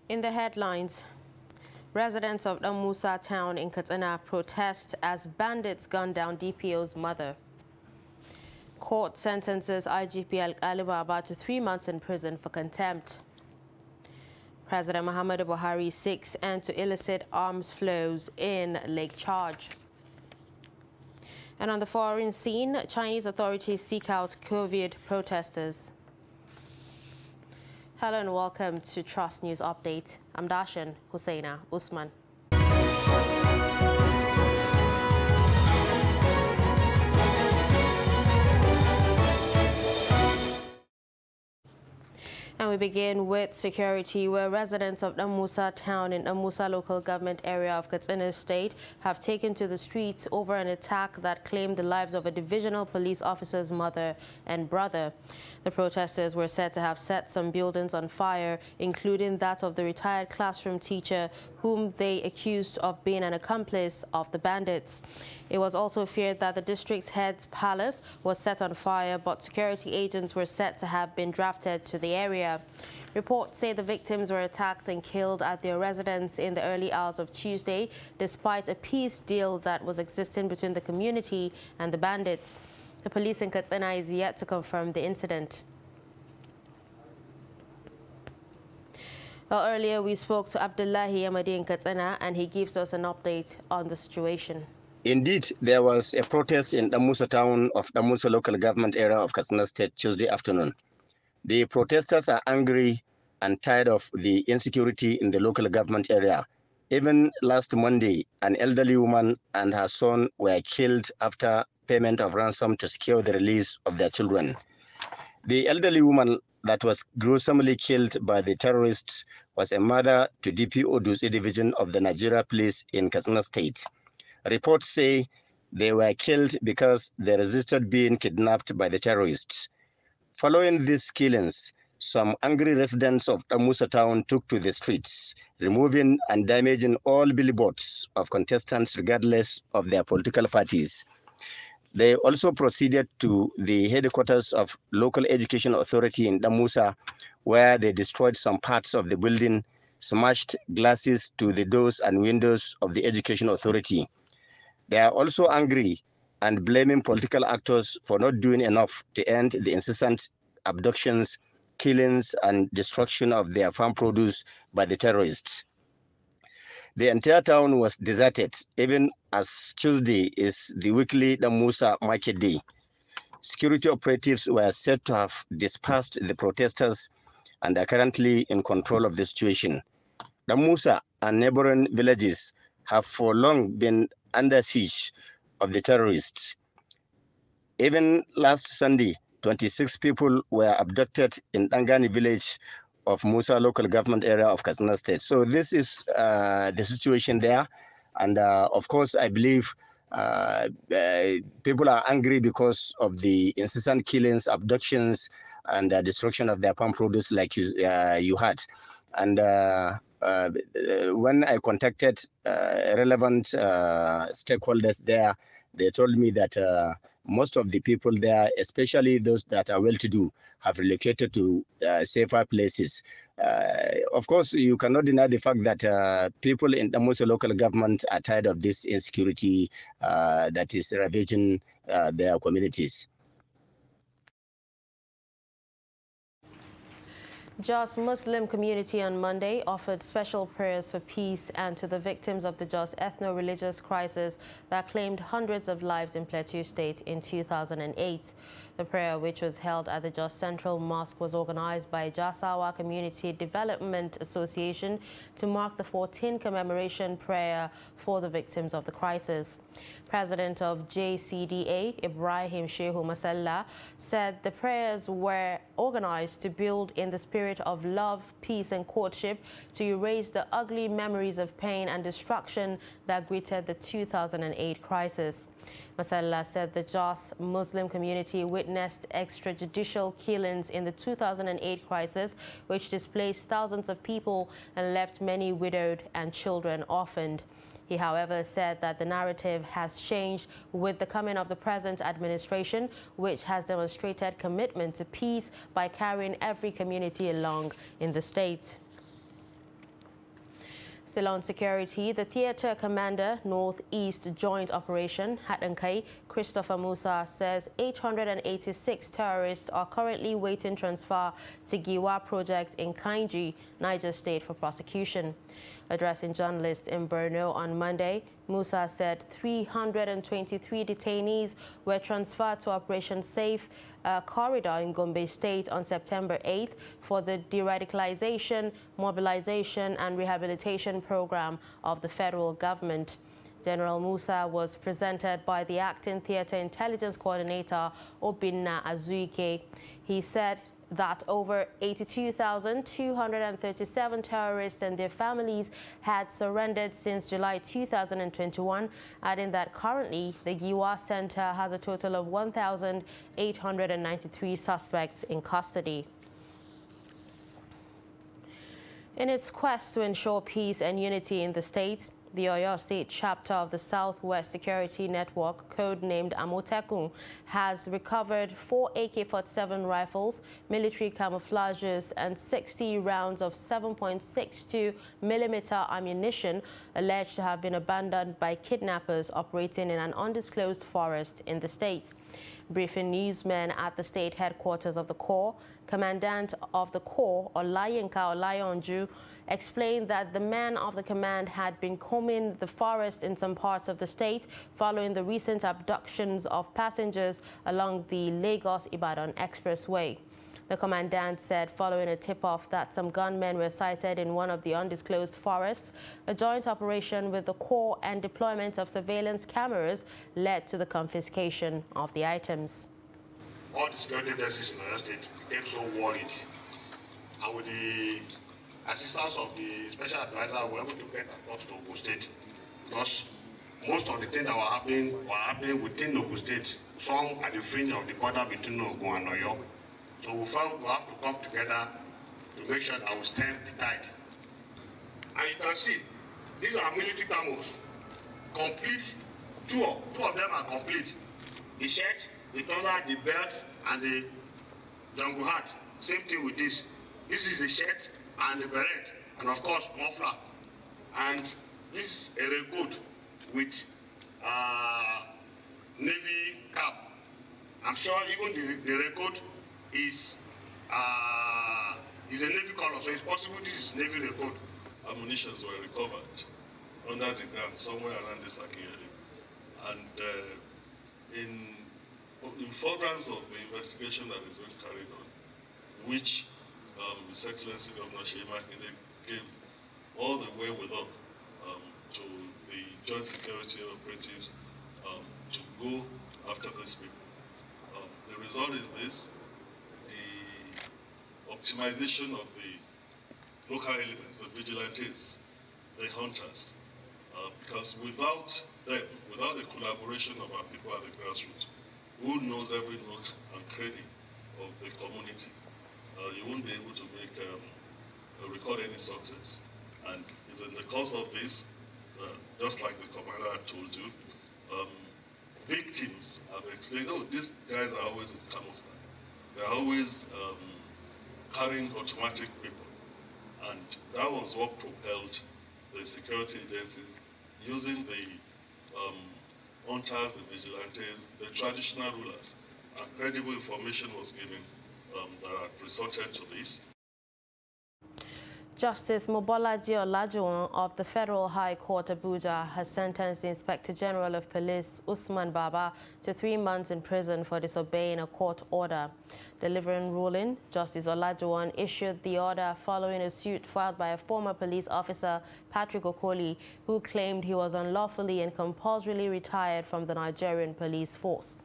In the headlines, residents of Musa town in Katsina protest as bandits gun down DPO's mother. Court sentences IGP Ali Baba to 3 months in prison for contempt. President Muhammadu Buhari seeks end to illicit arms flows in Lake Charge. And on the foreign scene, Chinese authorities seek out COVID protesters. Hello and welcome to Trust News Update. I'm Dashan Hussaina Usman. And we begin with security, where residents of Musa town in Musa local government area of Katsina State have taken to the streets over an attack that claimed the lives of a divisional police officer's mother and brother. The protesters were said to have set some buildings on fire, including that of the retired classroom teacher, whom they accused of being an accomplice of the bandits. It was also feared that the district's head's palace was set on fire, but security agents were said to have been drafted to the area. Reports say the victims were attacked and killed at their residence in the early hours of Tuesday, despite a peace deal that was existing between the community and the bandits. The police in Katsina is yet to confirm the incident. Well, earlier we spoke to Abdullahi Amadi in Katsina, and he gives us an update on the situation. Indeed, there was a protest in Musa town of Musa local government area of Katsina State Tuesday afternoon. The protesters are angry and tired of the insecurity in the local government area. Even last Monday, an elderly woman and her son were killed after payment of ransom to secure the release of their children. The elderly woman that was gruesomely killed by the terrorists was a mother to DPO Dutse division of the Nigeria police in Katsina State. Reports say they were killed because they resisted being kidnapped by the terrorists. Following these killings, some angry residents of Musa town took to the streets, removing and damaging all billboards of contestants regardless of their political parties. They also proceeded to the headquarters of local education authority in Musa, where they destroyed some parts of the building, smashed glasses to the doors and windows of the education authority. They are also angry and blaming political actors for not doing enough to end the incessant abductions, killings, and destruction of their farm produce by the terrorists. The entire town was deserted, even as Tuesday is the weekly Musa market day. Security operatives were said to have dispersed the protesters and are currently in control of the situation. Musa and neighboring villages have for long been under siege of the terrorists. Even last Sunday, 26 people were abducted in Dangani village of Musa local government area of Katsina State. So this is the situation there. And of course, I believe people are angry because of the incessant killings, abductions, and destruction of their farm produce like you had. And when I contacted relevant stakeholders there, they told me that most of the people there, especially those that are well-to-do, have relocated to safer places. Of course, you cannot deny the fact that people in the Musa local government are tired of this insecurity that is ravaging their communities. Jos Muslim community on Monday offered special prayers for peace and to the victims of the Jos ethno-religious crisis that claimed hundreds of lives in Plateau State in 2008. The prayer, which was held at the Jos Central Mosque, was organized by Jasawa Community Development Association to mark the 14th commemoration prayer for the victims of the crisis. President of JCDA, Ibrahim Shehu Masalla, said the prayers were organized to build in the spirit of love, peace and courtship to erase the ugly memories of pain and destruction that greeted the 2008 crisis. Masalla said the Jos Muslim community witnessed extrajudicial killings in the 2008 crisis, which displaced thousands of people and left many widowed and children orphaned. He, however, said that the narrative has changed with the coming of the present administration, which has demonstrated commitment to peace by carrying every community along in the state. Still on security, the Theatre Commander Northeast Joint Operation Hatankai, Christopher Musa, says 886 terrorists are currently waiting transfer to Giwa Project in Kainji, Niger State for prosecution. Addressing journalists in Borno on Monday, Musa said 323 detainees were transferred to Operation Safe Corridor in Gombe State on September 8th for the de-radicalization, mobilization and rehabilitation program of the federal government. General Musa was presented by the Acting Theatre Intelligence Coordinator, Obinna Azuike. He said that over 82,237 terrorists and their families had surrendered since July 2021, adding that currently the Giwa Center has a total of 1,893 suspects in custody. In its quest to ensure peace and unity in the state, the Oyo State chapter of the Southwest Security Network, codenamed Amotekun, has recovered 4 AK-47 rifles, military camouflages, and 60 rounds of 7.62 mm ammunition alleged to have been abandoned by kidnappers operating in an undisclosed forest in the state. Briefing newsmen at the state headquarters of the Corps, Commandant of the Corps, Olayinka Olayonju, explained that the men of the command had been combing the forest in some parts of the state following the recent abductions of passengers along the Lagos-Ibadan Expressway. The commandant said following a tip-off that some gunmen were sighted in one of the undisclosed forests, a joint operation with the Corps and deployment of surveillance cameras led to the confiscation of the items. All the security agencies in the state became so worried, and with the assistance of the special advisor, we were able to get across to Ogun State, because most of the things that were happening within Ogun State, some at the fringe of the border between Ogun and Oyo. So we felt we have to come together to make sure that we stem the tide. And you can see, these are military camos, complete. Two of them are complete. The shirt, the trouser, the belt, and the jungle hat. Same thing with this. This is the shirt and the beret, and of course muffler. And this is a raincoat with navy cap. I'm sure even the raincoat is a navy color, so it's possible this is navy raincoat. Ammunitions were recovered under the ground somewhere around this Akiyeli. And in furtherance of the investigation that is being carried on, which His Excellency Governor Seyi Makinde gave all the way without to the joint security operatives to go after these people. The result is this: the optimization of the local elements, the vigilantes, the hunters, because without them, without the collaboration of our people at the grassroots, who knows every nook and cranny of the community, you won't be able to record any success. And it's in the course of this, just like the commander had told you, victims have explained, oh, these guys are always in camouflage. They're always carrying automatic weapons. And that was what propelled the security agencies using the hunters, the vigilantes, the traditional rulers, and credible information was given that had resorted to this. Justice Mobolaji Olajuwon of the Federal High Court Abuja has sentenced the Inspector General of Police, Usman Baba, to 3 months in prison for disobeying a court order. Delivering ruling, Justice Olajuwon issued the order following a suit filed by a former police officer, Patrick Okoli, who claimed he was unlawfully and compulsorily retired from the Nigerian police force.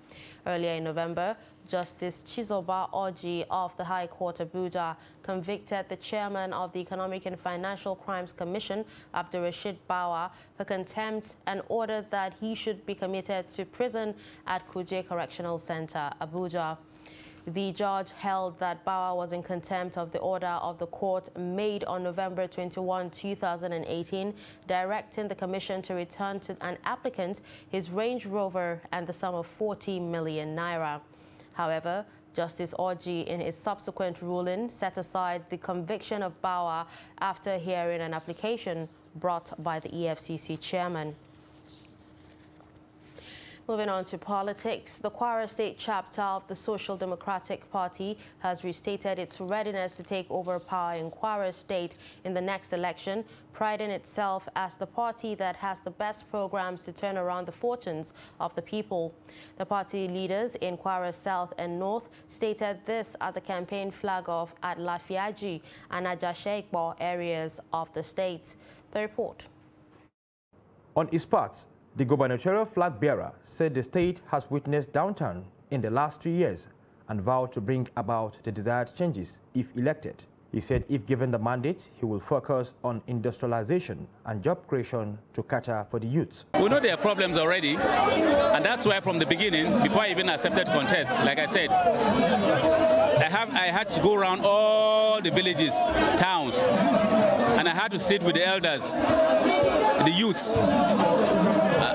Earlier in November, Justice Chizoba Orji of the High Court Abuja convicted the chairman of the Economic and Financial Crimes Commission, Abdulrashid Bawa, for contempt and ordered that he should be committed to prison at Kuje Correctional Center, Abuja. The judge held that Bawa was in contempt of the order of the court made on November 21, 2018, directing the commission to return to an applicant his Range Rover and the sum of 40 million naira. However, Justice Orji, in his subsequent ruling, set aside the conviction of Bawa after hearing an application brought by the EFCC chairman. Moving on to politics, the Kwara State chapter of the Social Democratic Party has restated its readiness to take over power in Kwara State in the next election, priding itself as the party that has the best programs to turn around the fortunes of the people. The party leaders in Kwara South and North stated this at the campaign flag-off at Lafiaji and Ajashekbo areas of the state. The report. On its part, the gubernatorial flag bearer said the state has witnessed downturn in the last 3 years and vowed to bring about the desired changes if elected. He said if given the mandate, he will focus on industrialization and job creation to cater for the youth. We know there are problems already, and that's why from the beginning, before I even accepted to contest, like I said, I had to go around all the villages, towns, and I had to sit with the elders, the youths.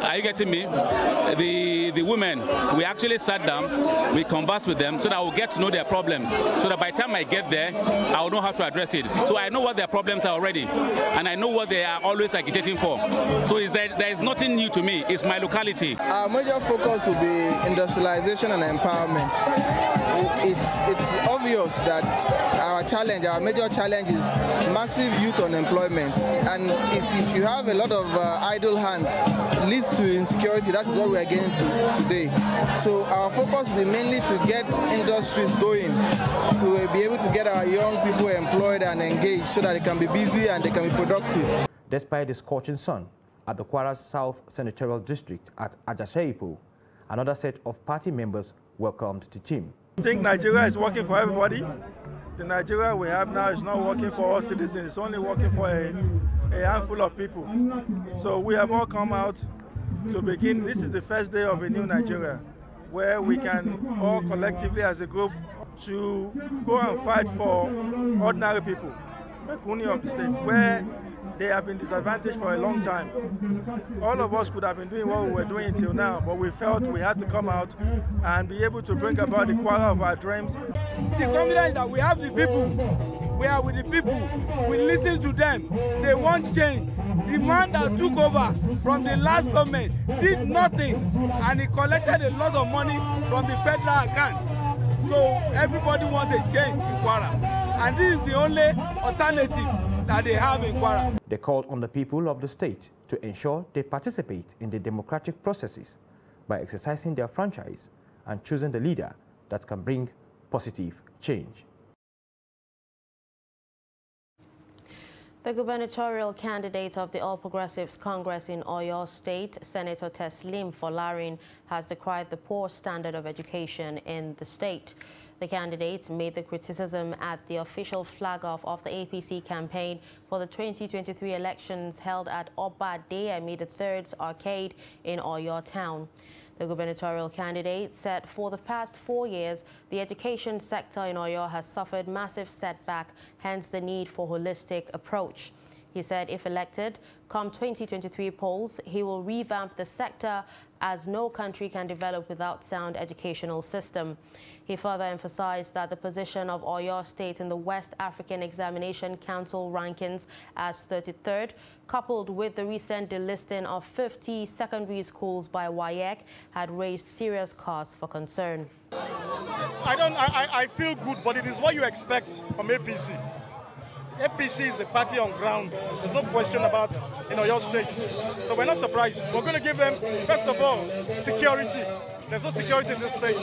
Are you getting me? The women, we actually sat down, we conversed with them so that I will get to know their problems, so that by the time I get there, I will know how to address it. So I know what their problems are already, and I know what they are always agitating for. So there is nothing new to me. It's my locality. Our major focus will be industrialization and empowerment. It's obvious that our major challenge is massive youth unemployment. And if you have a lot of idle hands, it leads to insecurity. That is what we are getting to today. So our focus will be mainly to get industries going, to be able to get our young people employed and engaged so that they can be busy and they can be productive. Despite the scorching sun at the Kwara South Senatorial District at Ajasheipo, another set of party members welcomed the team. I think Nigeria is working for everybody. The Nigeria we have now is not working for all citizens. It's only working for a handful of people. So we have all come out to begin. This is the first day of a new Nigeria, where we can all collectively as a group to go and fight for ordinary people, Mekuni of the state, where they have been disadvantaged for a long time. All of us could have been doing what we were doing until now, but we felt we had to come out and be able to bring about the Kwara of our dreams. The confidence that we have the people, we are with the people, we listen to them, they want change. The man that took over from the last government did nothing, and he collected a lot of money from the federal account. So everybody wants a change in Kwara, and this is the only alternative that they have in Kwara. They called on the people of the state to ensure they participate in the democratic processes by exercising their franchise and choosing the leader that can bring positive change. The gubernatorial candidate of the All Progressives Congress in Oyo State, Senator Teslim Folarin, has decried the poor standard of education in the state. The candidate made the criticism at the official flag-off of the APC campaign for the 2023 elections held at Oba Deyemi III's Arcade in Oyo town. The gubernatorial candidate said for the past 4 years, the education sector in Oyo has suffered massive setback, hence the need for holistic approach. He said if elected, come 2023 polls, he will revamp the sector as no country can develop without sound educational system. He further emphasized that the position of Oyo State in the West African Examination Council rankings as 33rd, coupled with the recent delisting of 50 secondary schools by WAEC, had raised serious cause for concern. I feel good, but it is what you expect from APC. APC is the party on ground. There's no question about in Oyo State. So we're not surprised. We're going to give them, first of all, security. There's no security in this state.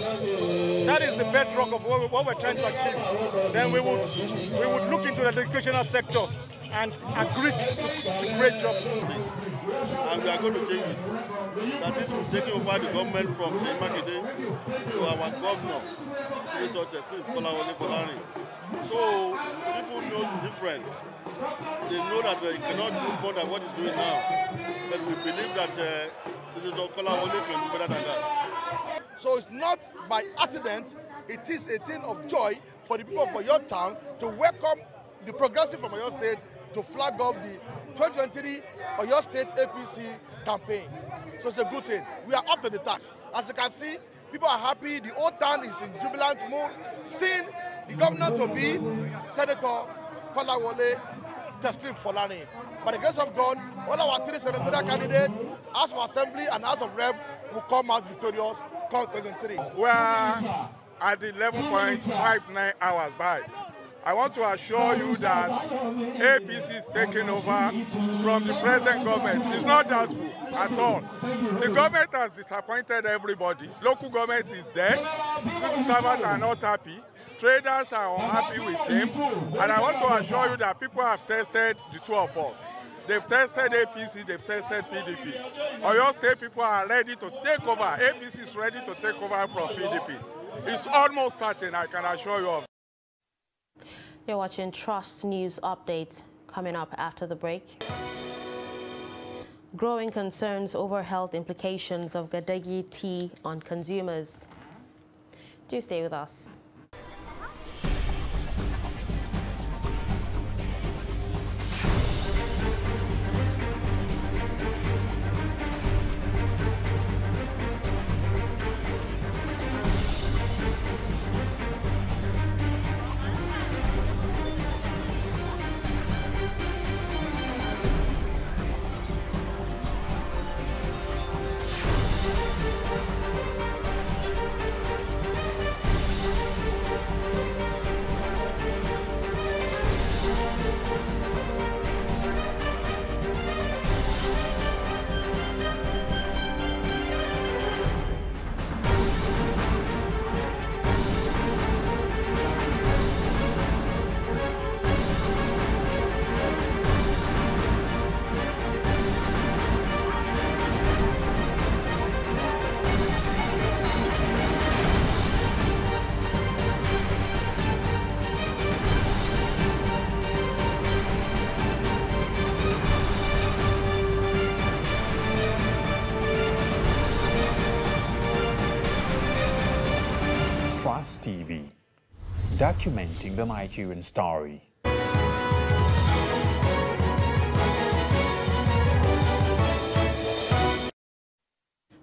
That is the bedrock of what we're trying to achieve. Then we would look into the educational sector and agree to create jobs. And we are going to change this. That is, we're taking over the government from Seyi Makinde to our governor, Senator Teslim Folarin. So people know the difference. They know that they cannot do more than what he's doing now. But we believe that Senator Kolawole can do better than that. So it's not by accident, it is a thing of joy for the people of Oyo town to welcome the progressive from Oyo State to flag off the 2023 Oyo State APC campaign. So it's a good thing. We are up to the task. As you can see, people are happy. The whole town is in jubilant mood, seeing the governor to be Senator Kolawole Teslim Folani. By the grace of God, all our 3 senatorial candidates, House of Assembly and House of Rep, will come out victorious come 2023. We are at the 11.59 hours by. I want to assure you that APC is taking over from the present government. It's not doubtful at all. The government has disappointed everybody. Local government is dead. Civil servants are not happy. Traders are unhappy with him. And I want to assure you that people have tested the two of us. They've tested APC, they've tested PDP. Oyo State people are ready to take over. APC is ready to take over from PDP. It's almost certain, I can assure you of. You're watching Trust News Update. Coming up after the break. Growing concerns over health implications of Gadagi tea on consumers. Do stay with us. TV, documenting the Nigerian story.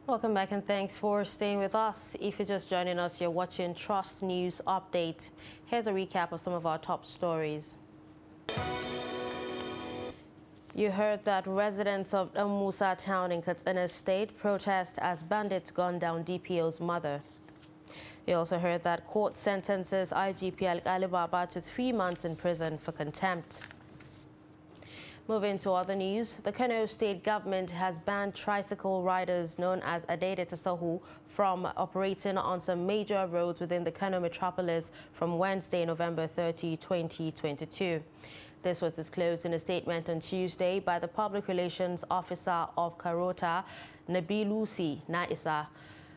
Welcome back and thanks for staying with us. If you're just joining us, you're watching Trust News Update. Here's a recap of some of our top stories. You heard that residents of Musa town in Katsina State protest as bandits gunned down DPO's mother. You also heard that court sentences IGP Ali Baba to 3 months in prison for contempt. Moving to other news, the Kano state government has banned tricycle riders known as Adede Tasahu from operating on some major roads within the Kano metropolis from Wednesday, November 30, 2022. This was disclosed in a statement on Tuesday by the Public Relations Officer of Karota, Nabilusi Naisa.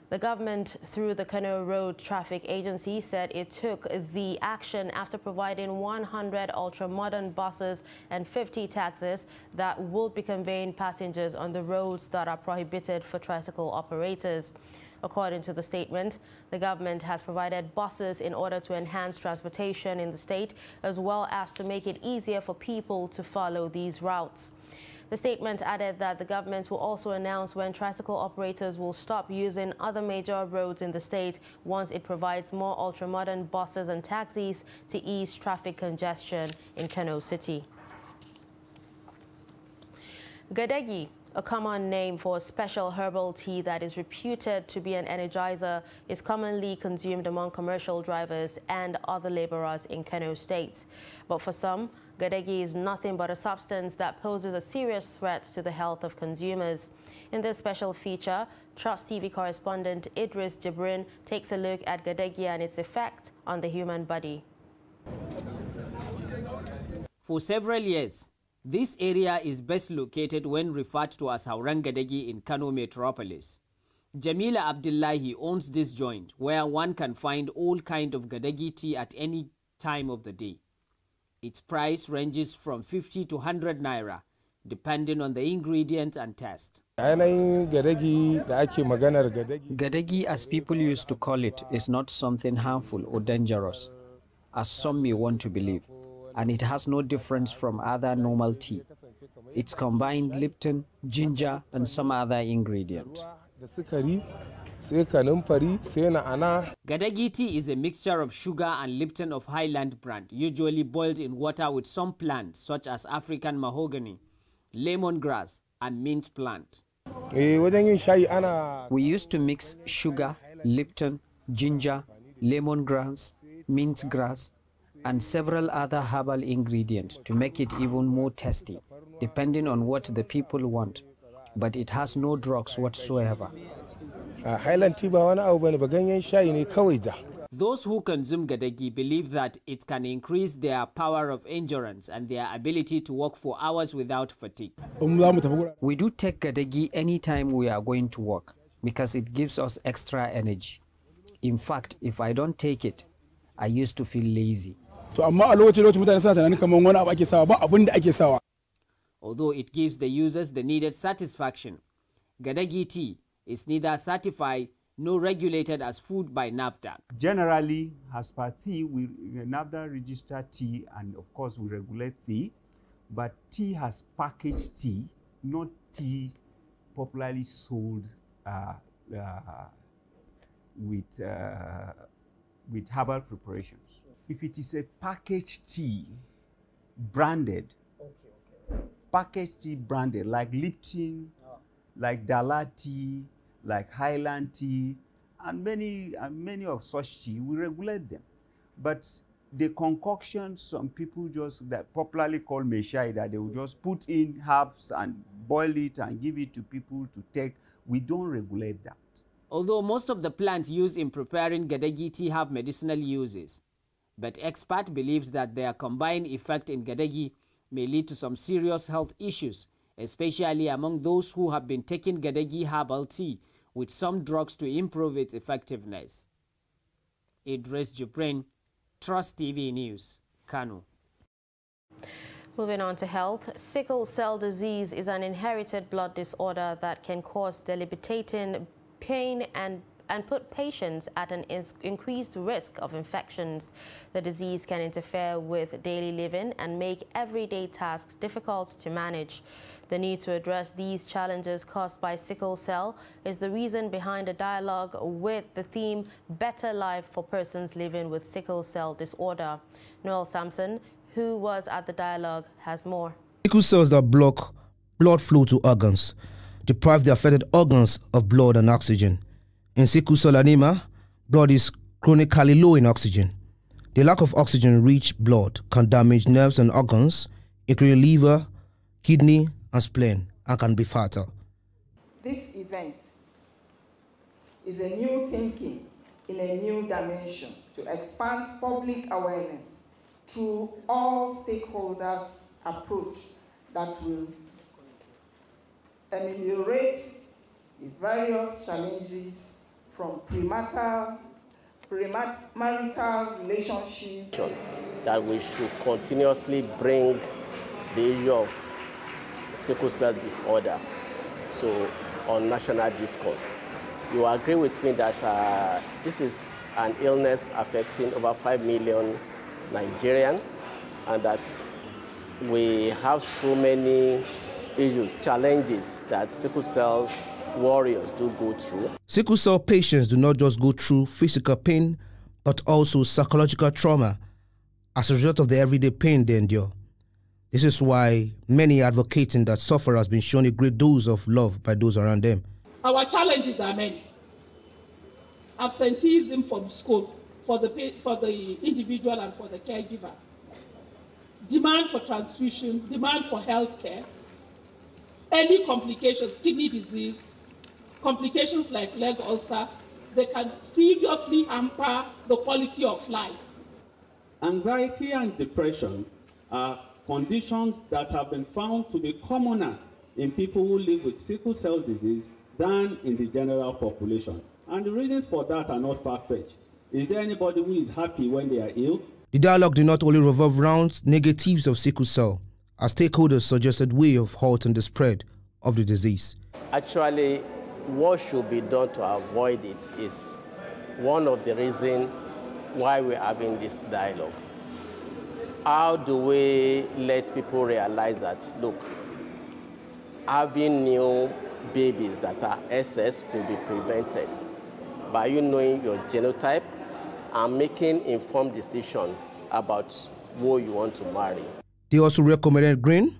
The government, through the Kano Road Traffic Agency, said it took the action after providing 100 ultra-modern buses and 50 taxis that would be conveying passengers on the roads that are prohibited for tricycle operators. According to the statement, the government has provided buses in order to enhance transportation in the state, as well as to make it easier for people to follow these routes. The statement added that the government will also announce when tricycle operators will stop using other major roads in the state once it provides more ultra-modern buses and taxis to ease traffic congestion in Kano City. Gadagi, a common name for a special herbal tea that is reputed to be an energizer, is commonly consumed among commercial drivers and other laborers in Kano State. But for some, Gadagi is nothing but a substance that poses a serious threat to the health of consumers. In this special feature, Trust TV correspondent Idris Jibrin takes a look at Gadagi and its effect on the human body. For several years, this area is best located when referred to as Hauran Gadagi in Kano metropolis. Jamila Abdullahi owns this joint where one can find all kinds of Gadagi tea at any time of the day. Its price ranges from 50 to 100 naira, depending on the ingredients and taste. Gadagi, as people used to call it, is not something harmful or dangerous, as some may want to believe, and it has no difference from other normal tea. It's combined Lipton, ginger, and some other ingredients. Gadagi tea is a mixture of sugar and Lipton of Highland brand, usually boiled in water with some plants such as African mahogany, lemongrass, and mint plant. We used to mix sugar, Lipton, ginger, lemongrass, mint grass, and several other herbal ingredients to make it even more tasty, depending on what the people want. But it has no drugs whatsoever. Those who consume Gadagi believe that it can increase their power of endurance and their ability to work for hours without fatigue. We do take Gadagi anytime we are going to work because it gives us extra energy. In fact, if I don't take it, I used to feel lazy. Although it gives the users the needed satisfaction, Gadagi tea is neither certified nor regulated as food by NAFDAC. Generally, as per tea, we NAFDAC register tea, and of course we regulate tea, but tea has packaged tea, not tea popularly sold with herbal preparations. If it is a packaged tea, branded, packaged tea branded, like Lipton, like Dala tea, like Highland tea, and many of such tea, we regulate them. But the concoction, some people just that popularly called meshai, that they will just put in herbs and boil it and give it to people to take, we don't regulate that. Although most of the plants used in preparing Gadagi tea have medicinal uses, but expert believes that their combined effect in Gadagi may lead to some serious health issues, especially among those who have been taking Gadagi herbal tea with some drugs to improve its effectiveness. Idris Jubrin, Trust TV News, Kano. Moving on to health, sickle cell disease is an inherited blood disorder that can cause debilitating pain and put patients at an increased risk of infections. The disease can interfere with daily living and make everyday tasks difficult to manage. The need to address these challenges caused by sickle cell is the reason behind a dialogue with the theme Better Life for Persons Living with Sickle Cell Disorder. Noel Sampson, who was at the dialogue, has more. Sickle cells that block blood flow to organs, deprive the affected organs of blood and oxygen. In sickle cell anemia, blood is chronically low in oxygen. The lack of oxygen-rich blood can damage nerves and organs, including liver, kidney, and spleen, and can be fatal. This event is a new thinking in a new dimension to expand public awareness through all stakeholders' approach that will ameliorate the various challenges from premarital relationship. That we should continuously bring the issue of sickle cell disorder on national discourse. You agree with me that this is an illness affecting over 5 million Nigerians, and that we have so many issues, challenges that sickle cell warriors do go through. Sickle cell patients do not just go through physical pain, but also psychological trauma as a result of the everyday pain they endure. This is why many advocating that sufferers has been shown a great dose of love by those around them. Our challenges are many. Absenteeism from school for the individual and for the caregiver. Demand for transfusion, demand for health care, early complications, kidney disease, complications like leg ulcer, they can seriously hamper the quality of life. Anxiety and depression are conditions that have been found to be commoner in people who live with sickle cell disease than in the general population. And the reasons for that are not far-fetched. Is there anybody who is happy when they are ill? The dialogue did not only revolve around negatives of sickle cell, as stakeholders suggested way of halting the spread of the disease. Actually, what should be done to avoid it is one of the reasons why we're having this dialogue. How do we let people realize that, look, having new babies that are SS could be prevented by you knowing your genotype and making informed decision about who you want to marry. They also recommended green,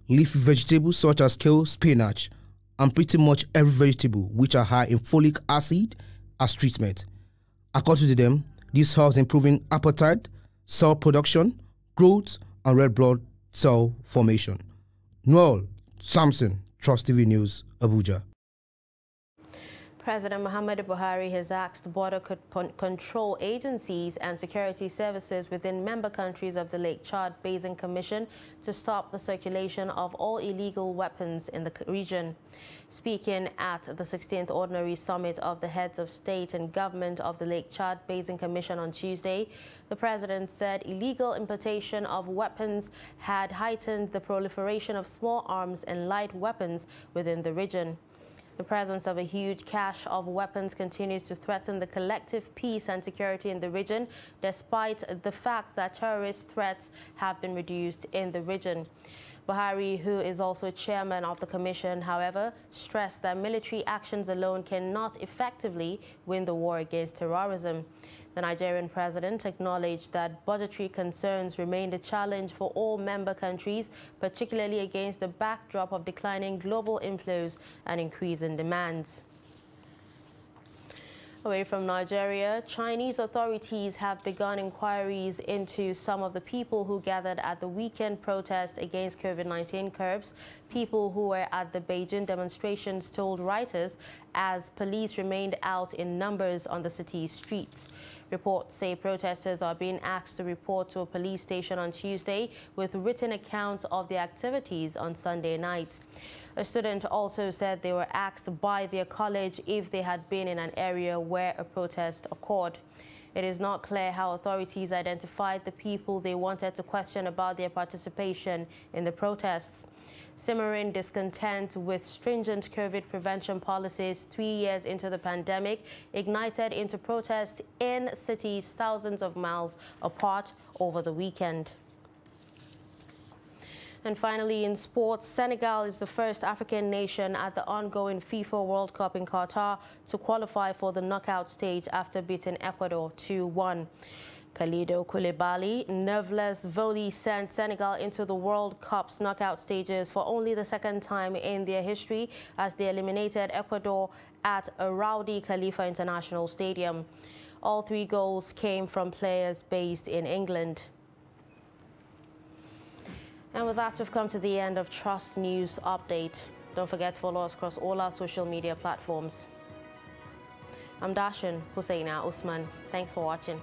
leafy vegetables such as kale, spinach, and pretty much every vegetable which are high in folic acid as treatment. According to them, this helps improving appetite, cell production, growth, and red blood cell formation. Noel Samson, Trust TV News, Abuja. President Muhammadu Buhari has asked border control agencies and security services within member countries of the Lake Chad Basin Commission to stop the circulation of all illegal weapons in the region. Speaking at the 16th Ordinary Summit of the Heads of State and Government of the Lake Chad Basin Commission on Tuesday, the president said illegal importation of weapons had heightened the proliferation of small arms and light weapons within the region. The presence of a huge cache of weapons continues to threaten the collective peace and security in the region, despite the fact that terrorist threats have been reduced in the region. Buhari, who is also chairman of the commission, however, stressed that military actions alone cannot effectively win the war against terrorism. The Nigerian president acknowledged that budgetary concerns remained a challenge for all member countries, particularly against the backdrop of declining global inflows and increasing demands. Away from Nigeria, Chinese authorities have begun inquiries into some of the people who gathered at the weekend protest against COVID-19 curbs. People who were at the Beijing demonstrations told writers as police remained out in numbers on the city's streets. Reports say protesters are being asked to report to a police station on Tuesday with written accounts of their activities on Sunday night. A student also said they were asked by their college if they had been in an area where a protest occurred. It is not clear how authorities identified the people they wanted to question about their participation in the protests. Simmering discontent with stringent COVID prevention policies 3 years into the pandemic ignited into protest in cities thousands of miles apart over the weekend. And finally, in sports, Senegal is the first African nation at the ongoing FIFA World Cup in Qatar to qualify for the knockout stage after beating Ecuador 2-1. Kalidou Koulibaly nerveless volley sent Senegal into the World Cup's knockout stages for only the second time in their history as they eliminated Ecuador at a rowdy Khalifa International Stadium. All 3 goals came from players based in England. And with that, we've come to the end of Trust News Update. Don't forget to follow us across all our social media platforms. I'm Dashin Husseina Usman. Thanks for watching.